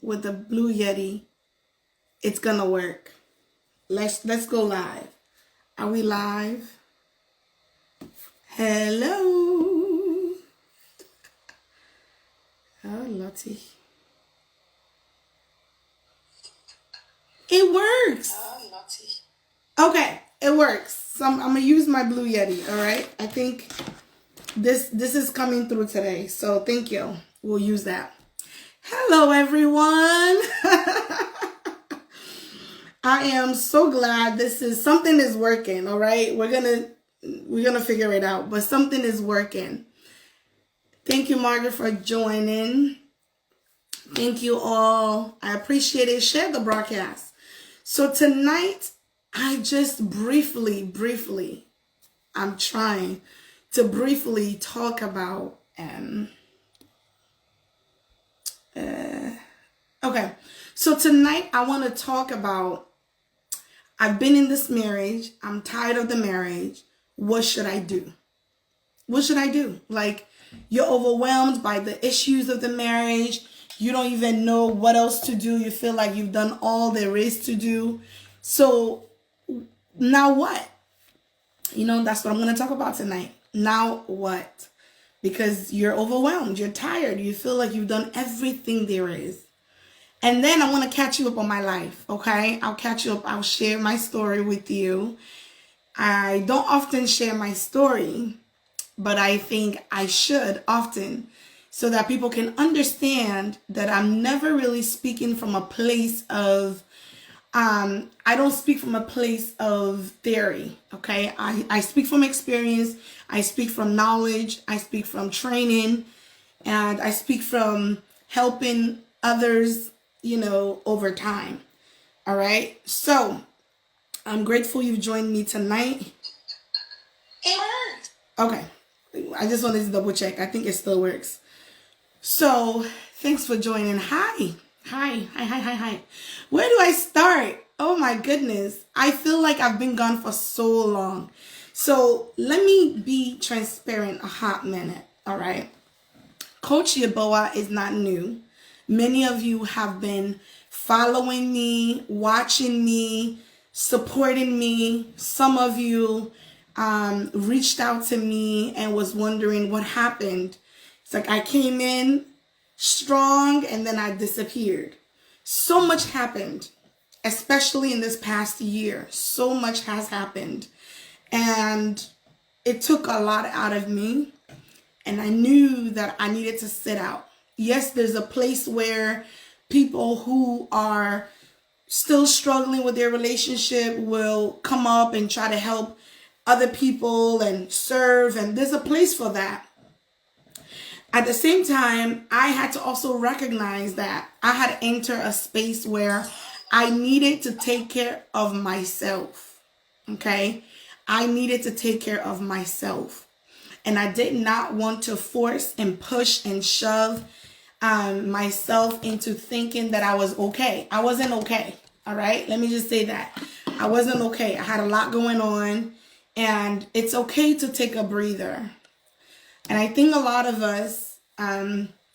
with the Blue Yeti, it's gonna work. Let's go live. Are we live? Hello. Oh, Lottie. It works. Okay, it works. So I'm gonna use my Blue Yeti. All right. I think this is coming through today. So thank you. We'll use that. Hello, everyone. I am so glad something is working. All right. We're gonna figure it out, but something is working. Thank you, Margaret, for joining. Thank you all. I appreciate it. Share the broadcast. So tonight, I just briefly, I'm trying to briefly talk about, okay. So tonight, I want to talk about, I've been in this marriage. I'm tired of the marriage. What should I do? What should I do? Like, you're overwhelmed by the issues of the marriage. You don't even know what else to do. You feel like you've done all there is to do. So now what? That's what I'm going to talk about tonight. Now what? Because you're overwhelmed. You're tired. You feel like you've done everything there is. And then I want to catch you up on my life. Okay? I'll catch you up. I'll share my story with you. I don't often share my story, but I think I should often, so that people can understand that I'm never really speaking from a place of, I don't speak from a place of theory, okay? I speak from experience, I speak from knowledge, I speak from training, and I speak from helping others, over time, all right? So, I'm grateful you've joined me tonight. Okay, I just wanted to double check. I think it still works. So, thanks for joining. Hi. Where do I start? Oh my goodness. I feel like I've been gone for so long. So, let me be transparent a hot minute, all right? Coach Yeboah is not new. Many of you have been following me, watching me, supporting me. Some of you reached out to me and was wondering what happened. It's like I came in strong and then I disappeared. So much happened, especially in this past year. So much has happened. And it took a lot out of me. And I knew that I needed to sit out. Yes, there's a place where people who are still struggling with their relationship will come up and try to help other people and serve. And there's a place for that. At the same time, I had to also recognize that I had entered a space where I needed to take care of myself. Okay? I needed to take care of myself. And I did not want to force and push and shove myself into thinking that I was okay. I wasn't okay. All right? Let me just say that. I wasn't okay. I had a lot going on. And it's okay to take a breather. And I think a lot of us,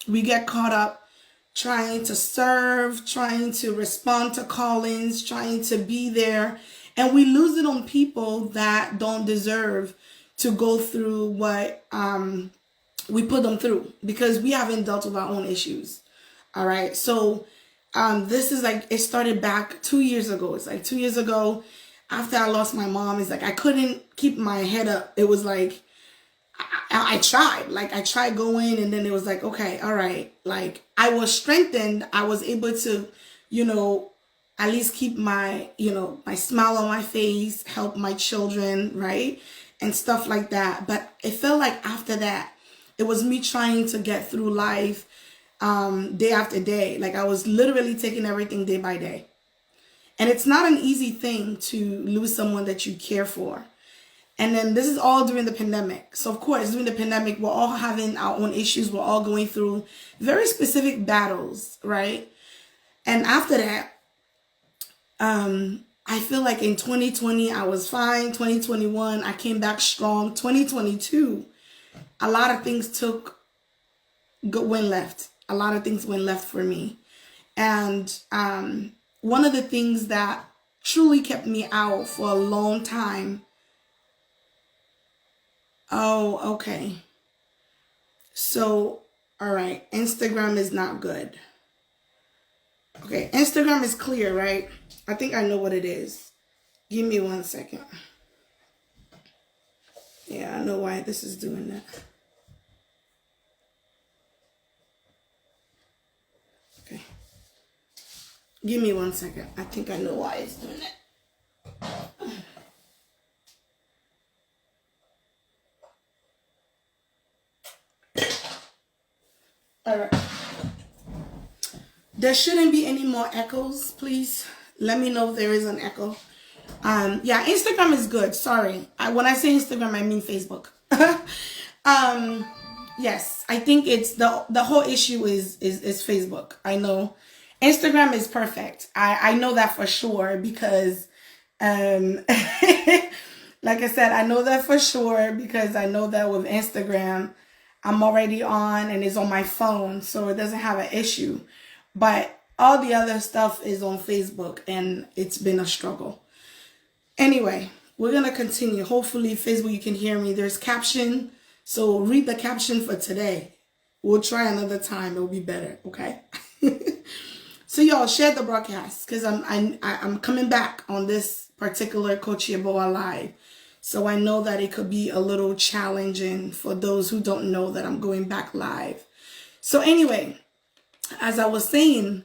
we get caught up trying to serve, trying to respond to call-ins, trying to be there. And we lose it on people that don't deserve to go through what we put them through, because we haven't dealt with our own issues. All right. So this is like, it started back 2 years ago. It's like 2 years ago after I lost my mom. It's like I couldn't keep my head up. It was like, I tried. Like I tried going, and then it was like, okay, all right. Like I was strengthened. I was able to, at least keep my, my smile on my face, help my children, right? And stuff like that. But it felt like after that, it was me trying to get through life day after day. Like I was literally taking everything day by day. And it's not an easy thing to lose someone that you care for. And then this is all during the pandemic. So of course, during the pandemic, we're all having our own issues. We're all going through very specific battles, right? And after that, I feel like in 2020, I was fine. 2021, I came back strong. 2022, a lot of things went left. A lot of things went left for me. And one of the things that truly kept me out for a long time. Oh, okay. So, all right, Instagram is not good. Okay, Instagram is clear, right? I think I know what it is. Give me 1 second. Yeah, I know why this is doing that. Okay. Give me 1 second. I think I know why it's doing that. All right. There shouldn't be any more echoes, please. Let me know if there is an echo. Yeah, Instagram is good. Sorry. When I say Instagram, I mean Facebook. Yes, I think it's the whole issue is Facebook. I know Instagram is perfect. I know that for sure because like I said, I know that for sure because I know that with Instagram, I'm already on and it's on my phone, so it doesn't have an issue. But all the other stuff is on Facebook and it's been a struggle. Anyway, we're going to continue. Hopefully, Facebook, you can hear me. There's caption. So read the caption for today. We'll try another time. It'll be better. Okay. So y'all share the broadcast because I'm coming back on this particular Coach Yeboah live. So I know that it could be a little challenging for those who don't know that I'm going back live. So anyway, as I was saying,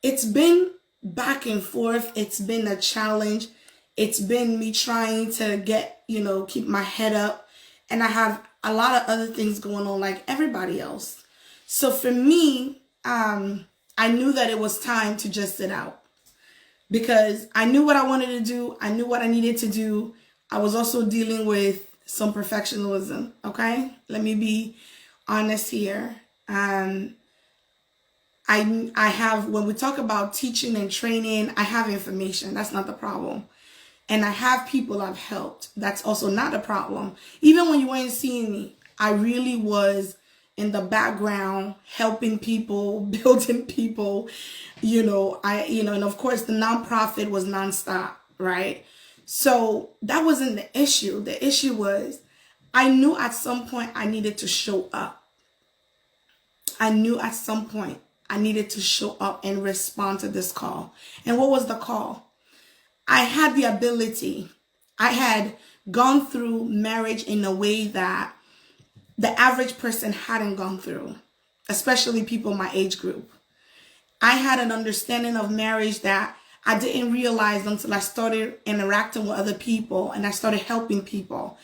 it's been back and forth. It's been a challenge. It's been me trying to get, keep my head up. And I have a lot of other things going on like everybody else. So for me, I knew that it was time to just sit out because I knew what I wanted to do. I knew what I needed to do. I was also dealing with some perfectionism. Okay. Let me be honest here. I have, when we talk about teaching and training, I have information. That's not the problem. And I have people I've helped. That's also not a problem. Even when you weren't seeing me, I really was in the background helping people, building people, and of course the nonprofit was nonstop, right? So that wasn't the issue. The issue was I knew at some point I needed to show up. I knew at some point I needed to show up and respond to this call. And what was the call? I had the ability. I had gone through marriage in a way that the average person hadn't gone through, especially people my age group. I had an understanding of marriage that I didn't realize until I started interacting with other people and I started helping people.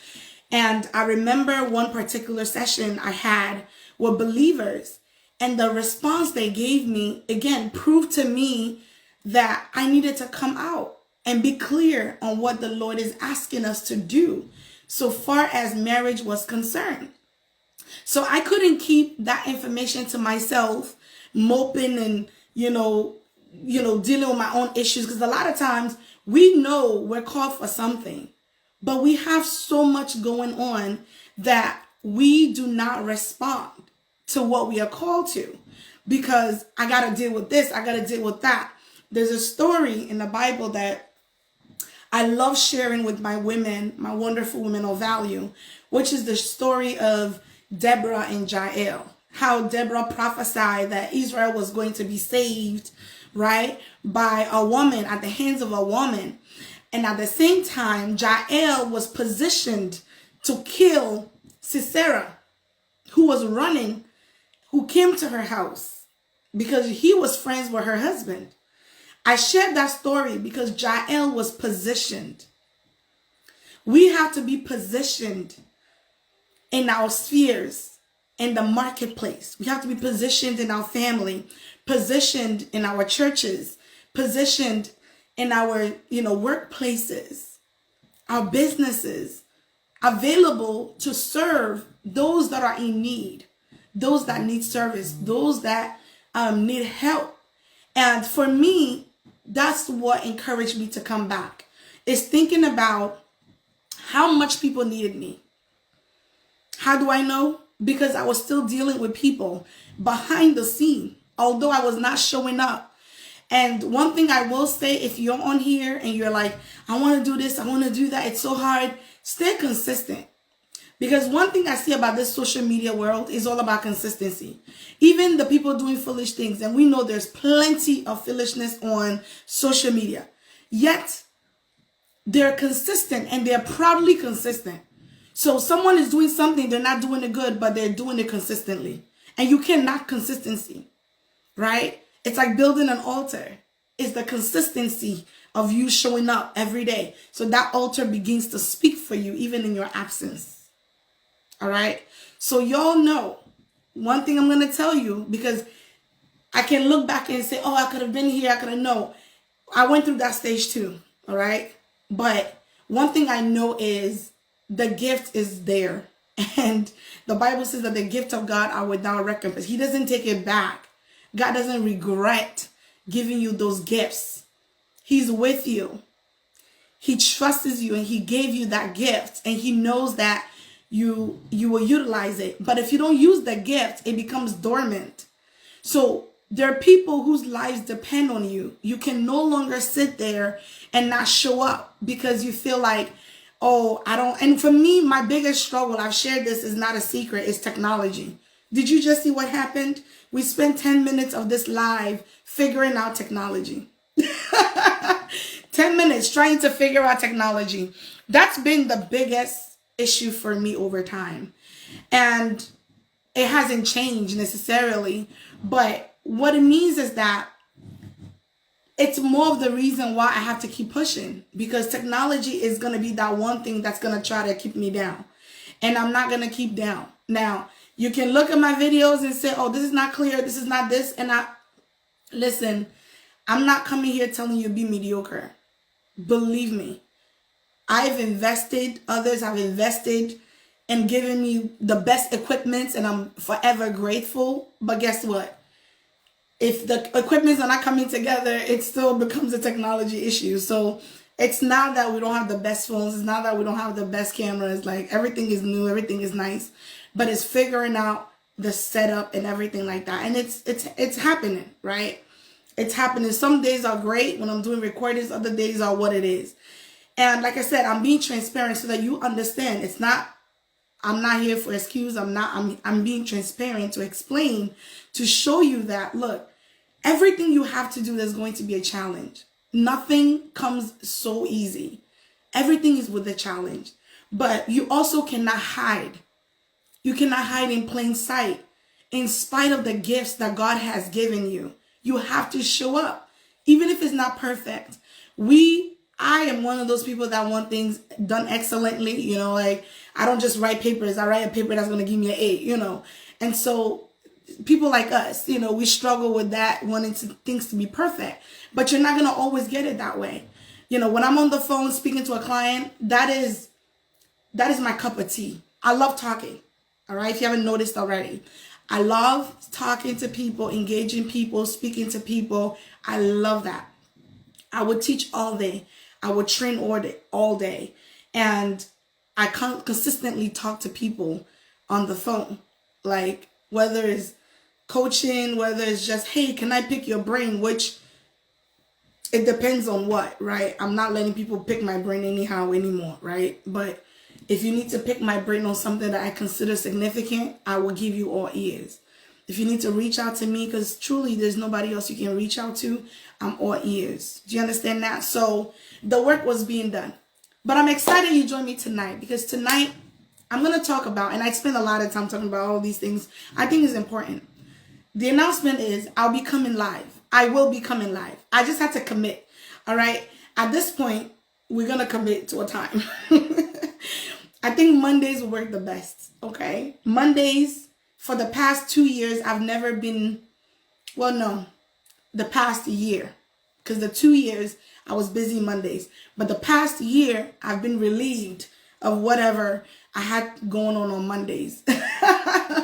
And I remember one particular session I had with believers, and the response they gave me, again, proved to me that I needed to come out and be clear on what the Lord is asking us to do so far as marriage was concerned. So I couldn't keep that information to myself, moping and, dealing with my own issues. Because a lot of times we know we're called for something, but we have so much going on that we do not respond to what we are called to because I got to deal with this. I got to deal with that. There's a story in the Bible that I love sharing with my women, my wonderful women of value, which is the story of Deborah and Jael. How Deborah prophesied that Israel was going to be saved, right, by a woman, at the hands of a woman. And at the same time, Jael was positioned to kill Sisera, who was running, who came to her house because he was friends with her husband. I shared that story because Jael was positioned. We have to be positioned in our spheres, in the marketplace. We have to be positioned in our family, positioned in our churches, positioned in our, workplaces, our businesses, available to serve those that are in need, those that need service, those that need help. And for me, that's what encouraged me to come back, is thinking about how much people needed me. How do I know? Because I was still dealing with people behind the scene. although I was not showing up. And one thing I will say, if you're on here and you're like, I want to do this, I want to do that, it's so hard, stay consistent. Because one thing I see about this social media world is all about consistency. Even the people doing foolish things, and we know there's plenty of foolishness on social media, yet they're consistent and they're proudly consistent. So someone is doing something, they're not doing it good, but they're doing it consistently. And you can't knock consistency, right? It's like building an altar. It's the consistency of you showing up every day. So that altar begins to speak for you even in your absence. All right? So y'all know, one thing I'm going to tell you, because I can look back and say, oh, I could have been here, I could have, no. I went through that stage too, all right? But one thing I know is the gift is there. And the Bible says that the gift of God are without recompense. He doesn't take it back. God doesn't regret giving you those gifts. He's with you. He trusts you and he gave you that gift. And he knows that you will utilize it. But if you don't use the gift, it becomes dormant. So there are people whose lives depend on you. You can no longer sit there and not show up because you feel like, oh, I don't. And for me, my biggest struggle, I've shared this, is not a secret, is technology. Did you just see what happened? We spent 10 minutes of this live figuring out technology. 10 minutes trying to figure out technology. That's been the biggest issue for me over time. And it hasn't changed necessarily. But what it means is that it's more of the reason why I have to keep pushing. Because technology is going to be that one thing that's going to try to keep me down. And I'm not going to keep down. Now, you can look at my videos and say, oh, this is not clear, this is not this. And listen, I'm not coming here telling you be mediocre. Believe me. I've invested, others have invested and given me the best equipment, and I'm forever grateful. But guess what? If the equipments are not coming together, it still becomes a technology issue. So it's not that we don't have the best phones. It's not that we don't have the best cameras. Like, everything is new, everything is nice. But it's figuring out the setup and everything like that. And it's happening, right? It's happening. Some days are great when I'm doing recordings. Other days are what it is. And like I said, I'm being transparent so that you understand. I'm not here for excuse. I'm being transparent to explain, to show you that, look, everything you have to do, there's going to be a challenge. Nothing comes so easy. Everything is with a challenge. But you also cannot hide. You cannot hide in plain sight. In spite of the gifts that God has given you, you have to show up. Even if it's not perfect. I am one of those people that want things done excellently. You know, like, I don't just write papers. I write a paper that's going to give me an A, you know. And so people like us, you know, we struggle with that, wanting things to be perfect. But you're not going to always get it that way. You know, when I'm on the phone speaking to a client, that is my cup of tea. I love talking. All right, if you haven't noticed already. I love talking to people, engaging people, speaking to people. I love that. I would teach all day. I would train all day. And I consistently talk to people on the phone. Like, whether it's coaching, whether it's just, hey, can I pick your brain? Which, it depends on what, right? I'm not letting people pick my brain anyhow anymore, right? But if you need to pick my brain on something that I consider significant, I will give you all ears. If you need to reach out to me, because truly there's nobody else you can reach out to, I'm all ears. Do you understand that? So the work was being done. But I'm excited you joined me tonight, because tonight I'm going to talk about, and I spend a lot of time talking about all these things I think is important. The announcement is I'll be coming live. I will be coming live. I just had to commit. All right. At this point, we're going to commit to a time. I think Mondays will work the best. Okay. Mondays, for the past 2 years, I've never been, well, no, the past year, because the 2 years I was busy Mondays, but the past year I've been relieved of whatever I had going on Mondays.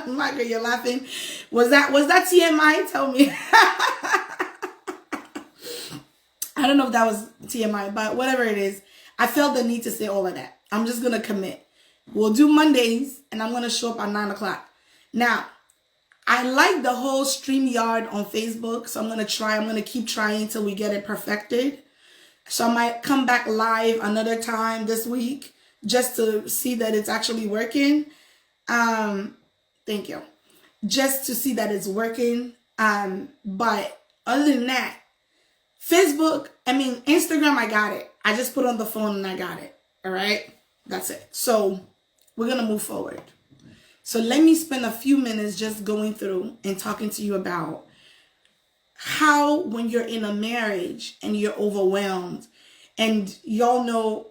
Michael, you're laughing. Was that TMI? Tell me. I don't know if that was TMI, but whatever it is, I felt the need to say all of that. I'm just going to commit. We'll do Mondays, and I'm going to show up at 9 o'clock. Now, I like the whole StreamYard on Facebook, so I'm going to keep trying till we get it perfected. So I might come back live another time this week just to see that it's actually working. Thank you. Just to see that it's working. But other than that, Instagram, I got it. I just put on the phone and I got it. All right. That's it. So we're going to move forward. So let me spend a few minutes just going through and talking to you about how when you're in a marriage and you're overwhelmed, and y'all know,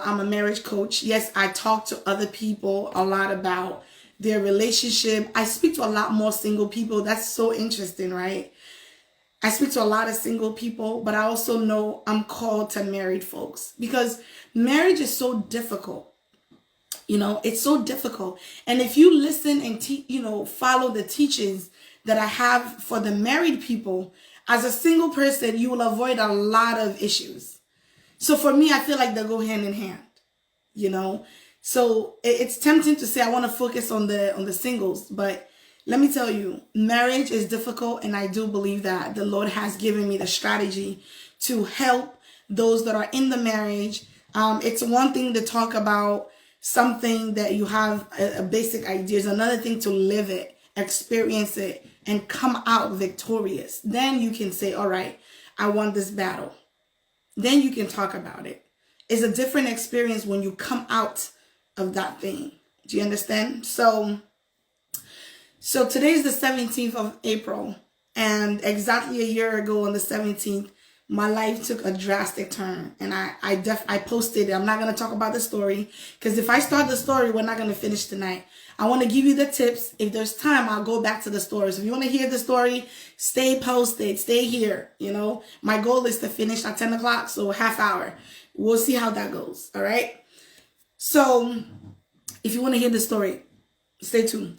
I'm a marriage coach. Yes, I talk to other people a lot about their relationship. I speak to a lot more single people. That's so interesting, right? I speak to a lot of single people, but I also know I'm called to married folks because marriage is so difficult. It's so difficult. And if you listen and follow the teachings that I have for the married people, as a single person, you will avoid a lot of issues. So for me, I feel like they go hand in hand, So it's tempting to say I want to focus on the singles, but let me tell you, marriage is difficult, and I do believe that the Lord has given me the strategy to help those that are in the marriage. It's one thing to talk about something that you have a basic idea. It's another thing to live it, experience it, and come out victorious. Then you can say, all right, I won this battle. Then you can talk about it. It's a different experience when you come out of that thing. Do you understand? So today's the 17th of April, and exactly a year ago on the 17th, my life took a drastic turn, and I posted it. I'm not going to talk about the story because if I start the story, we're not going to finish tonight. I want to give you the tips. If there's time, I'll go back to the story. So if you want to hear the story, stay posted, stay here. My goal is to finish at 10 o'clock, so half hour. We'll see how that goes. All right. So if you want to hear the story, stay tuned.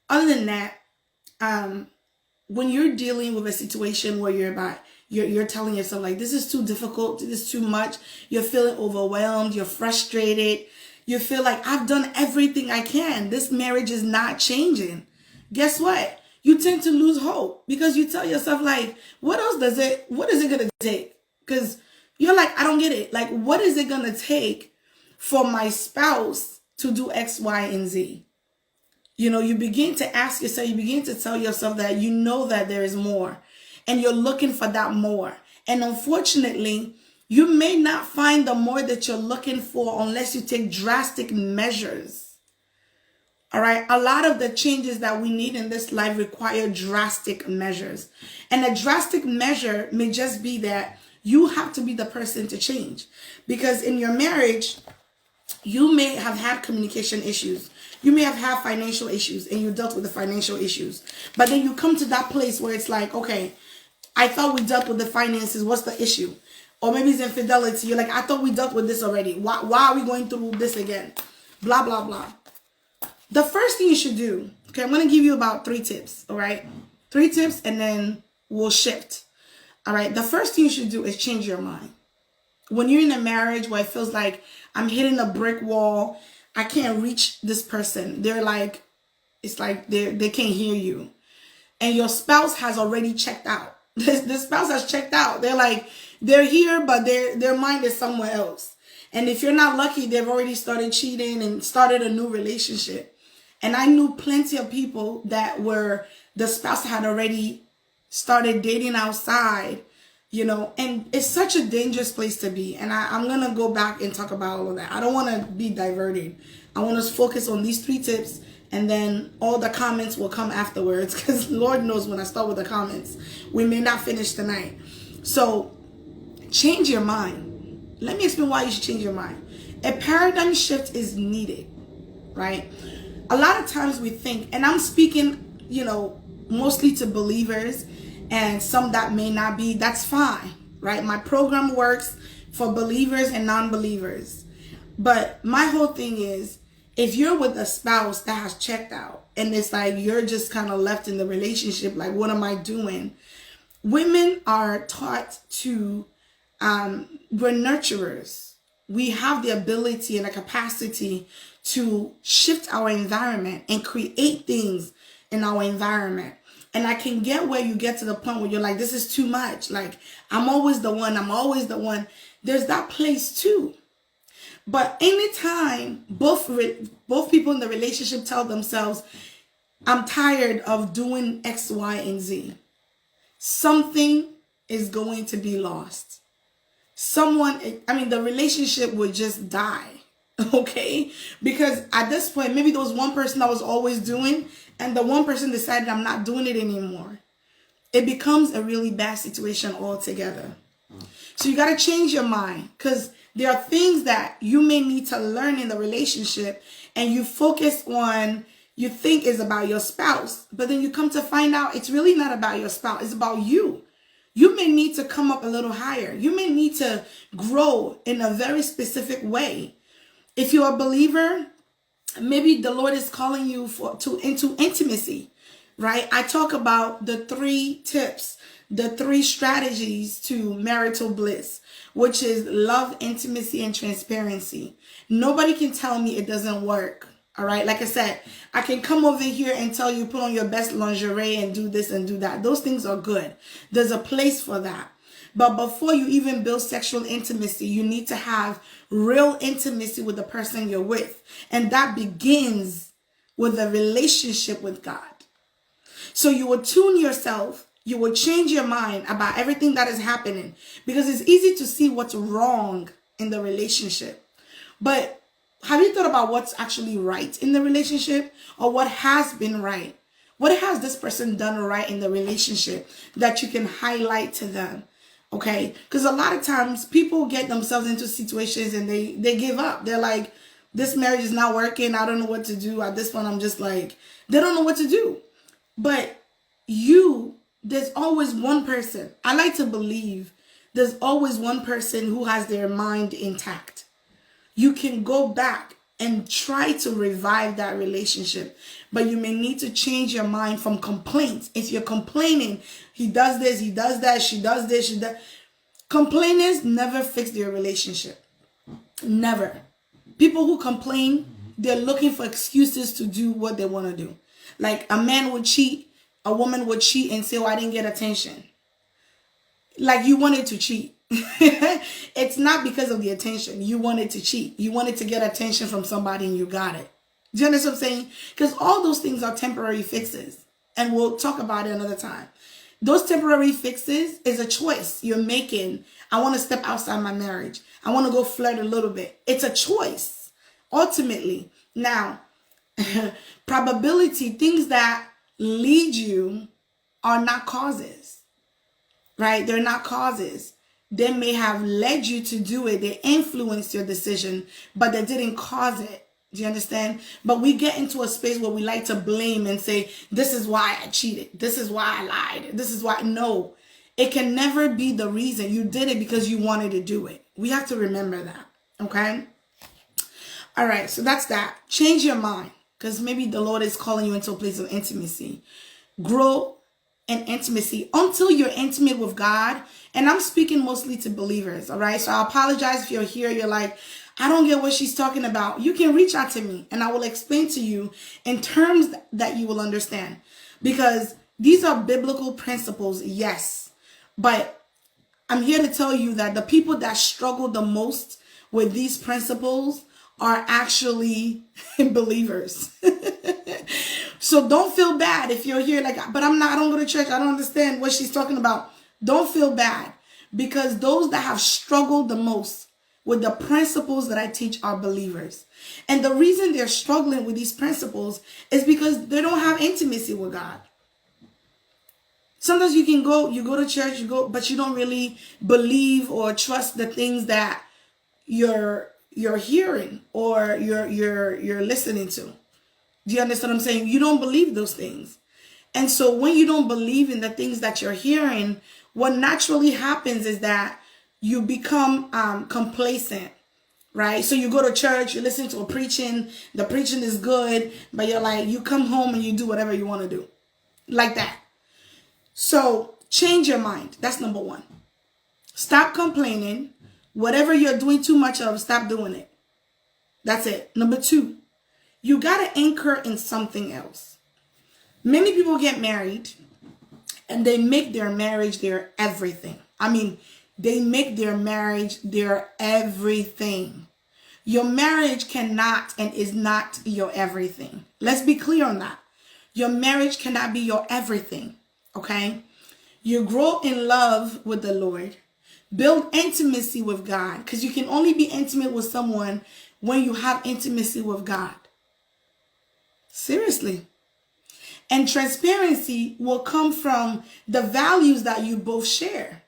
Other than that, when you're dealing with a situation where you're telling yourself like, this is too difficult, this is too much, you're feeling overwhelmed, you're frustrated, you feel like I've done everything I can, this marriage is not changing. Guess what? You tend to lose hope because you tell yourself like, what is it going to take? Because you're like, I don't get it. Like, what is it going to take for my spouse to do X, Y, and Z? You begin to ask yourself, you begin to tell yourself that that there is more and you're looking for that more. And unfortunately, you may not find the more that you're looking for unless you take drastic measures. All right. A lot of the changes that we need in this life require drastic measures. And a drastic measure may just be that you have to be the person to change. Because in your marriage, you may have had communication issues. You may have had financial issues and you dealt with the financial issues. But then you come to that place where it's like, okay, I thought we dealt with the finances. What's the issue? Or maybe it's infidelity. You're like, I thought we dealt with this already. Why are we going through this again? Blah, blah, blah. The first thing you should do, okay, I'm going to give you about 3 tips, all right? 3 tips and then we'll shift. All right, the first thing you should do is change your mind. When you're in a marriage where it feels like I'm hitting a brick wall, I can't reach this person. They're like, it's like they can't hear you. And your spouse has already checked out. The spouse has checked out. They're like, they're here, but their mind is somewhere else. And if you're not lucky, they've already started cheating and started a new relationship. And I knew plenty of people that were, the spouse had already started dating outside, and it's such a dangerous place to be. And I'm going to go back and talk about all of that. I don't want to be diverted. I want us to focus on these 3 tips, and then all the comments will come afterwards because Lord knows when I start with the comments, we may not finish tonight. So change your mind. Let me explain why you should change your mind. A paradigm shift is needed, right? A lot of times we think, and I'm speaking, mostly to believers, and some that may not be, that's fine, right? My program works for believers and non-believers. But my whole thing is, if you're with a spouse that has checked out and it's like you're just kind of left in the relationship, like, what am I doing? Women are taught to, we're nurturers. We have the ability and the capacity to shift our environment and create things in our environment. And I can get where you get to the point where you're like, this is too much. Like, I'm always the one. I'm always the one. There's that place too. But anytime both people in the relationship tell themselves, I'm tired of doing X, Y, and Z, something is going to be lost. The relationship would just die. Okay? Because at this point, maybe there was one person that was always doing, and the one person decided, I'm not doing it anymore. It becomes a really bad situation altogether. So you got to change your mind, because there are things that you may need to learn in the relationship, and you focus on, you think is about your spouse, but then you come to find out it's really not about your spouse. It's about you. You may need to come up a little higher. You may need to grow in a very specific way. If you're a believer, maybe the Lord is calling you into intimacy, right? I talk about the 3 tips, the 3 strategies to marital bliss, which is love, intimacy, and transparency. Nobody can tell me it doesn't work. All right. Like I said, I can come over here and tell you, put on your best lingerie and do this and do that. Those things are good. There's a place for that. But before you even build sexual intimacy, you need to have real intimacy with the person you're with. And that begins with a relationship with God. So you will tune yourself. You will change your mind about everything that is happening, because it's easy to see what's wrong in the relationship. But have you thought about what's actually right in the relationship, or what has been right? What has this person done right in the relationship that you can highlight to them? Okay? Because a lot of times people get themselves into situations and they give up. They're like, this marriage is not working. I don't know what to do. At this point, I'm just like, they don't know what to do. But there's always one person. I like to believe there's always one person who has their mind intact. You can go back and try to revive that relationship, but you may need to change your mind from complaints. If you're complaining, he does this, he does that, she does this, she does. Complainers never fix their relationship. Never. People who complain, they're looking for excuses to do what they want to do. Like a man would cheat, a woman would cheat and say, oh, I didn't get attention. Like you wanted to cheat. It's not because of the attention. You wanted to cheat. You wanted to get attention from somebody and you got it. Do you understand what I'm saying? Because all those things are temporary fixes. And we'll talk about it another time. Those temporary fixes is a choice you're making. I want to step outside my marriage. I want to go flirt a little bit. It's a choice, ultimately. Now, probability, things that lead you are not causes, right? They're not causes. They may have led you to do it. They influenced your decision, but they didn't cause it. Do you understand? But we get into a space where we like to blame and say, this is why I cheated. This is why I lied. This is why. No, it can never be the reason. You did it because you wanted to do it. We have to remember that. Okay? All right. So that's that. Change your mind, because maybe the Lord is calling you into a place of intimacy. Grow in intimacy until you're intimate with God. And I'm speaking mostly to believers. All right. So I apologize if you're here. You're like, I don't get what she's talking about. You can reach out to me and I will explain to you in terms that you will understand, because these are biblical principles. Yes. But I'm here to tell you that the people that struggle the most with these principles are actually believers. So don't feel bad if you're here like, but I don't go to church. I don't understand what she's talking about. Don't feel bad, because those that have struggled the most with the principles that I teach are believers. And the reason they're struggling with these principles is because they don't have intimacy with God. Sometimes you go to church, but you don't really believe or trust the things that you're hearing or you're listening to. Do you understand what I'm saying? You don't believe those things. And so when you don't believe in the things that you're hearing, what naturally happens is that you become complacent, right? So you go to church, you listen to preaching, the preaching is good, but you're like, you come home and you do whatever you want to do. Like that. So change your mind. That's number one. Stop complaining. Whatever you're doing too much of, stop doing it. That's it. Number two, you got to anchor in something else. Many people get married and they make their marriage their everything. I mean, they make their marriage their everything. Your marriage cannot and is not your everything. Let's be clear on that. Your marriage cannot be your everything, okay? You grow in love with the Lord. Build intimacy with God, because you can only be intimate with someone when you have intimacy with God. Seriously. And transparency will come from the values that you both share.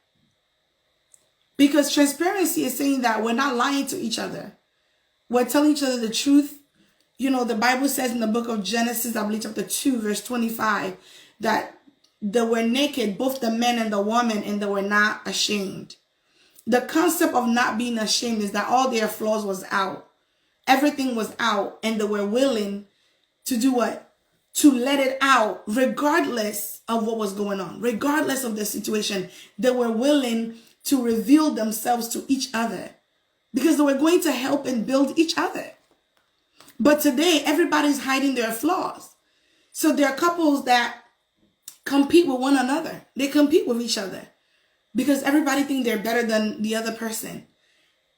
Because transparency is saying that we're not lying to each other. We're telling each other the truth. You know, the Bible says in the book of Genesis, I believe chapter 2, verse 25, that they were naked, both the men and the woman, and they were not ashamed. The concept of not being ashamed is that all their flaws was out. Everything was out, and they were willing to do what? To let it out, regardless of what was going on, regardless of the situation. They were willing to reveal themselves to each other because they were going to help and build each other. But today, everybody's hiding their flaws. So there are couples that compete with one another. They compete with each other because everybody thinks they're better than the other person.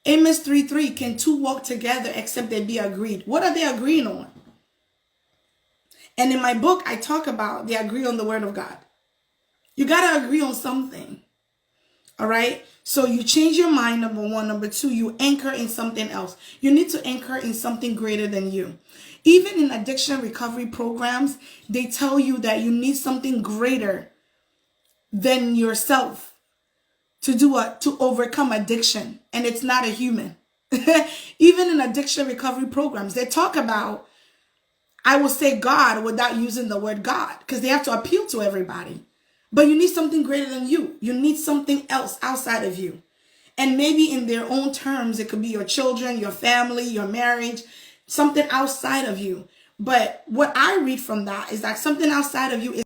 Amos 3:3, can two walk together except they be agreed? What are they agreeing on? And in my book, I talk about they agree on the word of God. You got to agree on something. All right. So you change your mind, number one. Number two, you anchor in something else. You need to anchor in something greater than you. Even in addiction recovery programs, they tell you that you need something greater than yourself to do what? To overcome addiction. And it's not a human. Even in addiction recovery programs, they talk about, I will say God without using the word God, because they have to appeal to everybody. But you need something greater than you. You need something else outside of you. And maybe in their own terms, it could be your children, your family, your marriage, something outside of you. But what I read from that is that something outside of you is